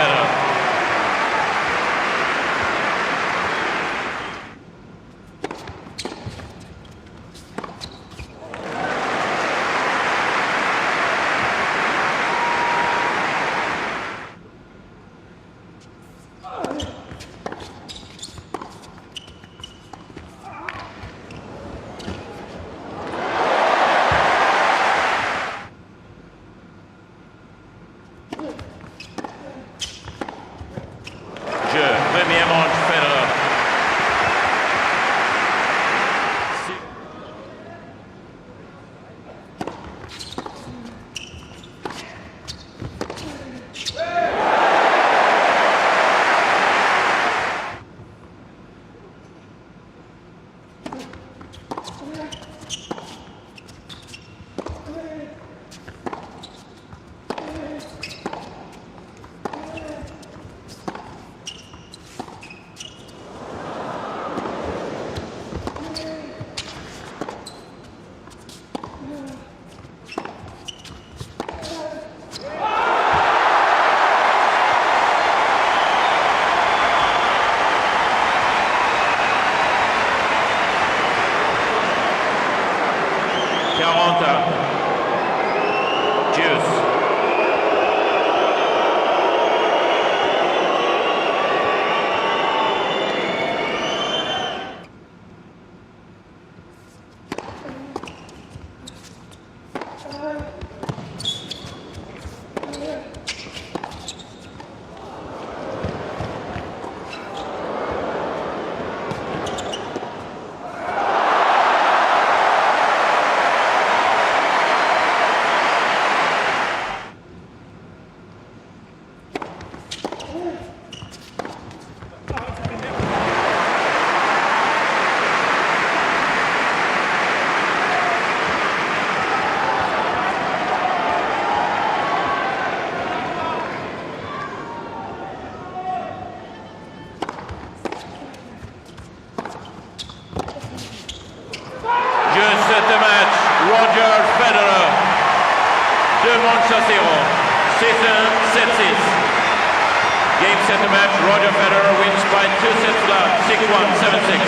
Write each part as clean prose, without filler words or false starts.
Federer. Premier manche Federer. Juice. Cette match, Roger Federer, 2 manches à 0, 6-1, 7-6. Game set match, Roger Federer wins by 2 sets flat, 6-1, 7-6.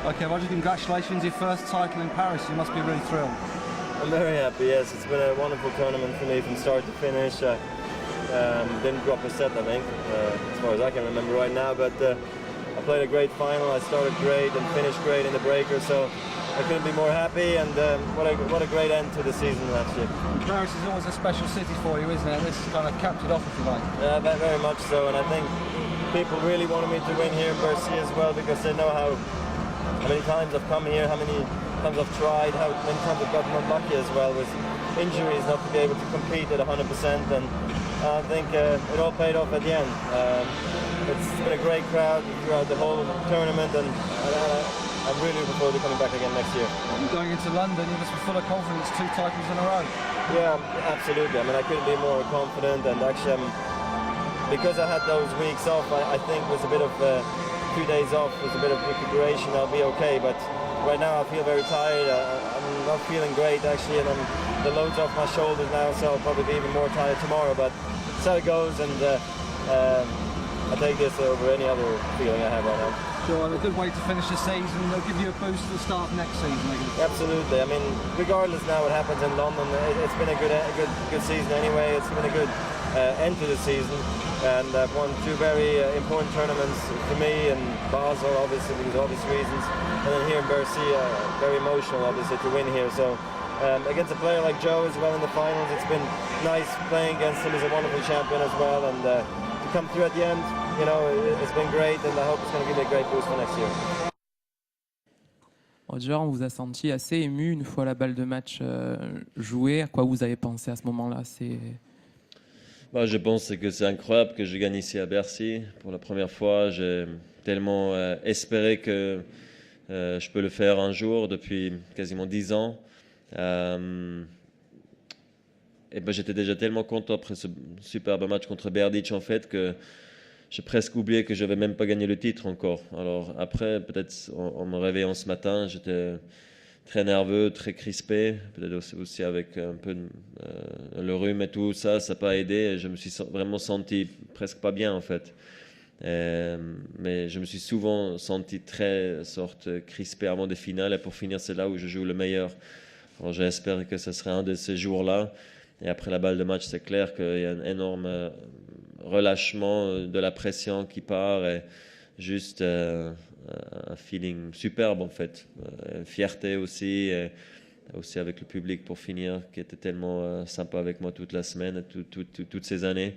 Okay, Roger, congratulations, your first title in Paris. You must be really thrilled. I'm very happy, yes. It's been a wonderful tournament for me from start to finish. Didn't drop a set, I think, as far as I can remember right now, but I played a great final. I started great and finished great in the breaker, so I couldn't be more happy, and what a great end to the season last year. Paris is always a special city for you, isn't it? This has kind of capped it off, if you like. Yeah, very much so, and I think people really wanted me to win here in Bercy as well, because they know how many times I've come here, how many times I've tried, how many times I've gotten unlucky as well with injuries, not to be able to compete at 100%, and I think it all paid off at the end. It's been a great crowd throughout the whole tournament, and I'm really looking forward to coming back again next year. Going into London, you must be full of confidence, 2 titles in a row. Yeah, absolutely. I mean, I couldn't be more confident, and actually, because I had those weeks off, I think it was a bit of 2 days off, was a bit of recuperation. I'll be okay, but right now I feel very tired. I'm not feeling great actually, and the load's off my shoulders now, so I'll probably be even more tired tomorrow. But that's how it goes, and I take this over any other feeling I have right now. Sure, and a good way to finish the season. They'll give you a boost to the start of next season. Absolutely. I mean, regardless now what happens in London, it's been a good season anyway. It's been a good end to the season. And I've won two very important tournaments for me, in Basel, obviously, because of obvious reasons. And then here in Bercy, very emotional, obviously, to win here. So against a player like Joe as well in the finals, it's been nice playing against him. He's a wonderful champion as well. And to come through at the end, you know, it's been great. And I hope it's going to give me a great boost for next year. Roger, on vous a senti assez ému une fois la balle de match jouée. À quoi vous avez pensé à ce moment-là? Je pense que c'est incroyable que je gagne ici à Bercy. Pour la première fois, j'ai tellement espéré que je peux le faire un jour depuis quasiment 10 ans. J'étais déjà tellement content après ce superbe match contre Berdych en fait que j'ai presque oublié que je n'avais même pas gagné le titre encore. Alors après, peut-être en me réveillant ce matin, j'étais très nerveux, très crispé, peut-être aussi avec un peu le rhume et tout ça, ça n'a pas aidé. Et je me suis vraiment senti presque pas bien en fait. Mais je me suis souvent senti très crispé avant des finales. Et pour finir, c'est là où je joue le meilleur. Alors j'espère que ce sera un de ces jours-là. Et après la balle de match, c'est clair qu'il y a un énorme relâchement de la pression qui part et juste un feeling superbe en fait. Une fierté aussi, et aussi avec le public pour finir qui était tellement sympa avec moi toute la semaine, toutes ces années.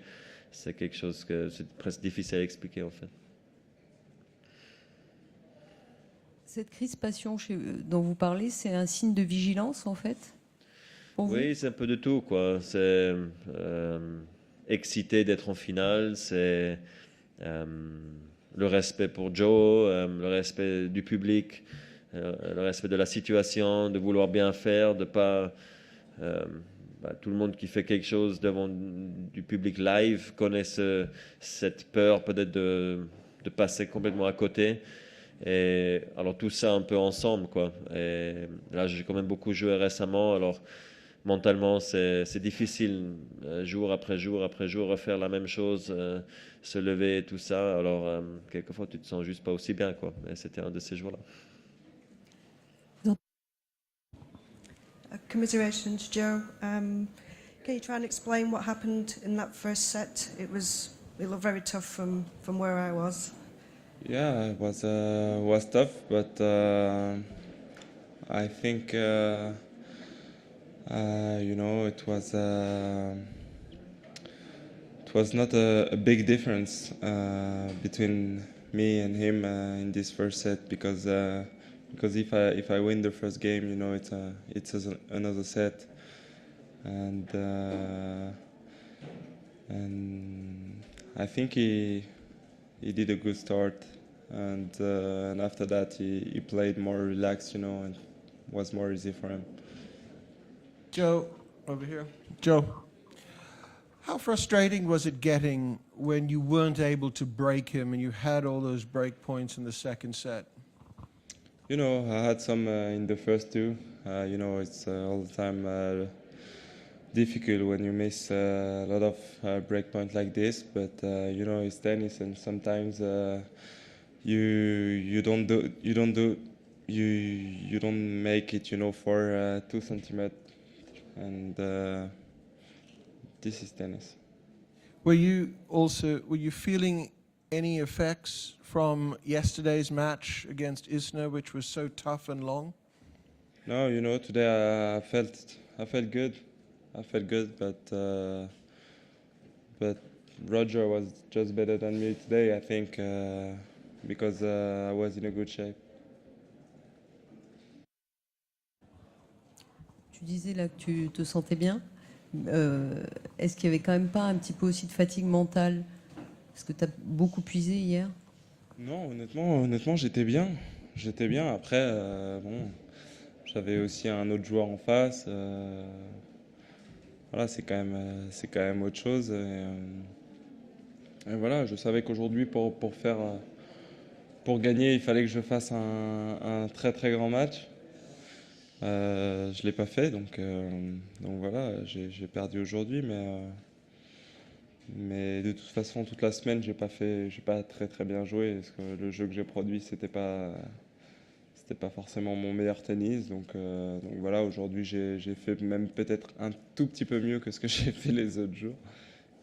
C'est quelque chose que c'est presque difficile à expliquer en fait. Cette crispation dont vous parlez, c'est un signe de vigilance en fait pour vous? Oui, c'est un peu de tout quoi. C'est excité d'être en finale, c'est le respect pour Joe, le respect du public, le respect de la situation, de vouloir bien faire, de pas tout le monde qui fait quelque chose devant du public live connaît cette peur peut-être de passer complètement à côté. Et alors tout ça un peu ensemble quoi. Et là j'ai quand même beaucoup joué récemment, alors mentalement c'est difficile jour après jour après jour refaire la même chose, se lever et tout ça. Alors quelquefois tu te sens juste pas aussi bien quoi. Et c'était un de ces jours-là. Commiserations, Joe. Can you try and explain what happened in that first set? It looked very tough from where I was. Yeah, it was tough, but I think you know it was not a big difference between me and him in this first set because if I win the first game, you know it's another set, and I think he did a good start, and after that he played more relaxed, you know, and was more easy for him. Joe, over here. Joe, how frustrating was it getting when you weren't able to break him and you had all those break points in the second set? You know, I had some in the first two. You know, it's all the time difficult when you miss a lot of break points like this, but you know it's tennis, and sometimes you don't make it, you know, for 2 centimeters, and this is tennis. Were you feeling any effects from yesterday's match against Isner, which was so tough and long? No, you know, today I felt good. I felt good, but Roger was just better than me today, I think, because I was in a good shape. Tu disais là que tu te sentais bien. Est-ce qu'il n'y avait quand même pas un petit peu aussi de fatigue mentale? Parce que tu as beaucoup puisé hier. Non, honnêtement, j'étais bien. Après, bon, j'avais aussi un autre joueur en face. Voilà, c'est quand même autre chose. Et voilà, je savais qu'aujourd'hui, pour gagner, il fallait que je fasse un très très grand match. Je l'ai pas fait, donc voilà, j'ai perdu aujourd'hui, mais de toute façon, toute la semaine, j'ai pas très très bien joué, parce que le jeu que j'ai produit, c'était pas forcément mon meilleur tennis, donc voilà, aujourd'hui j'ai fait même peut-être un tout petit peu mieux que ce que j'ai fait les autres jours,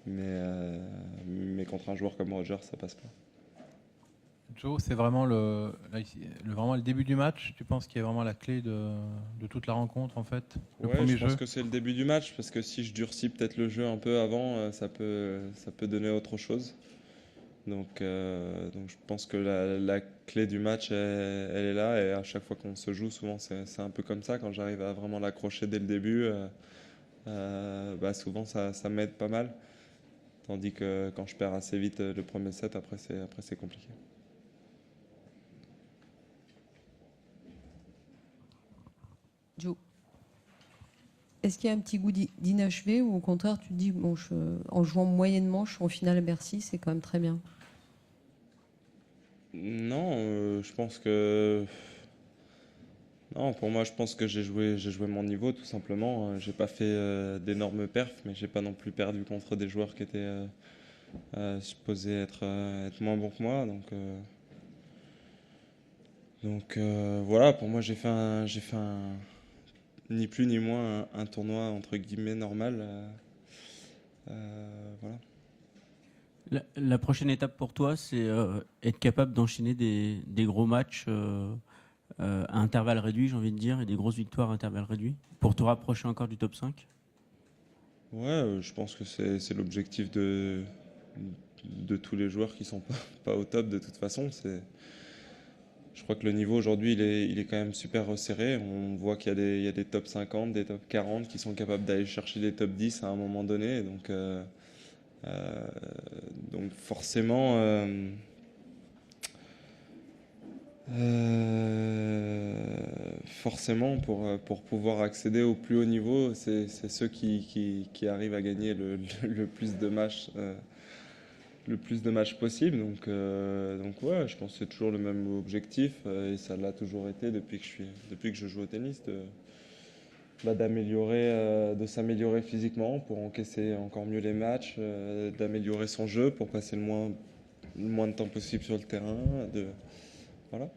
mais contre un joueur comme Roger, ça passe pas. Joe, c'est vraiment vraiment le début du match. Tu penses qu'il est vraiment la clé de toute la rencontre, en fait, le premier je jeu? pense que c'est le début du match, parce que si je durcis peut-être le jeu un peu avant, ça peut donner autre chose. Donc je pense que la clé du match, elle est là, et à chaque fois qu'on se joue, souvent c'est un peu comme ça. Quand j'arrive à vraiment l'accrocher dès le début, souvent ça m'aide pas mal. Tandis que quand je perds assez vite le premier set, après c'est compliqué. Joe, est-ce qu'il y a un petit goût d'inachevé ou au contraire tu te dis bon, en jouant moyennement, je suis en finale à Bercy, c'est quand même très bien? Non, je pense que non, pour moi je pense que j'ai joué mon niveau tout simplement. J'ai pas fait d'énormes perfs, mais j'ai pas non plus perdu contre des joueurs qui étaient supposés être moins bons que moi. Donc voilà, pour moi j'ai fait un ni plus ni moins un tournoi entre guillemets normal. Voilà. La prochaine étape pour toi, c'est être capable d'enchaîner des gros matchs à intervalles réduits, j'ai envie de dire, et des grosses victoires à intervalles réduits, pour te rapprocher encore du top 5. Ouais, je pense que c'est l'objectif de tous les joueurs qui sont pas au top de toute façon. Je crois que le niveau aujourd'hui, il est quand même super resserré. On voit qu'il y a des top 50, des top 40 qui sont capables d'aller chercher des top 10 à un moment donné. Donc forcément, pour pouvoir accéder au plus haut niveau, c'est ceux qui arrivent à gagner le plus de matchs. Le plus de matchs possible, donc ouais, je pense que c'est toujours le même objectif, et ça l'a toujours été depuis que je joue au tennis, de s'améliorer physiquement pour encaisser encore mieux les matchs, d'améliorer son jeu pour passer le moins de temps possible sur le terrain, voilà.